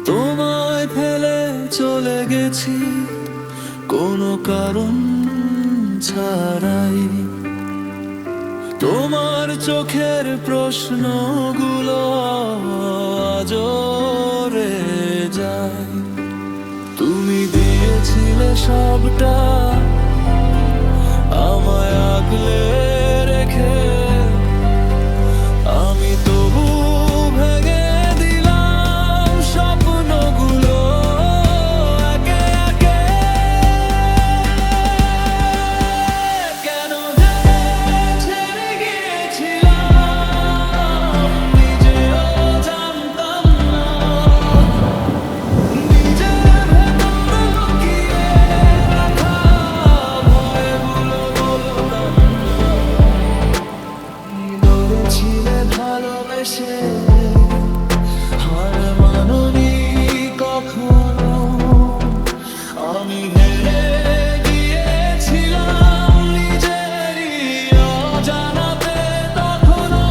তোমায় ফেলে চলে গেছি কোনো কারণ ছাড়াই, তোমার চোখের প্রশ্নগুলো আজও রয়ে যায়। তুমি দিয়েছিলে সবটা আমায় আগলে রেখে, আমি তবু ভেঙে দিলাম স্বপ্নগুলো একে একে। কেন যে ছেড়ে গিয়েছিলাম নিজেও জানতাম না, নিজের ভেতর লুকিয়ে রাখা ভয়গুলো বলতাম না। ধরেছিলে ভালোবেসে হার মানোনি কখনো, আমি হেরে গিয়েছিলাম নিজেরই অজানাতে তখনো।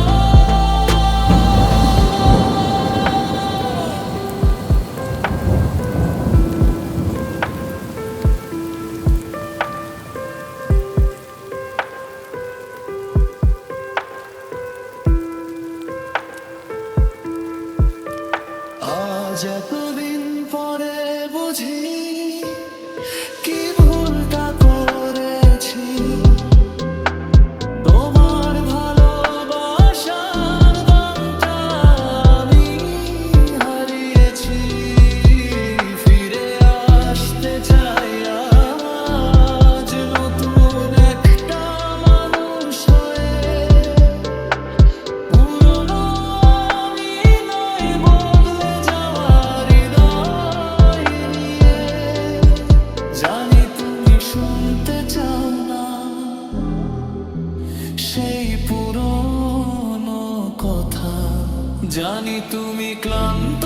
আজ এতদিন পরে বুঝি কি ভুলটা করেছি, তোমার ভালোবাসার দামটা আমি হারিয়েছি। ফিরে আসতে চাই আজ নতুন একটা মানুষ হয়ে, পুরনো আমি নয় বদলে যাওয়া হৃদয় নিয়ে। জানি তুমি শুনতে চাও না সেই পুরনো কথা, জানি তুমি ক্লান্ত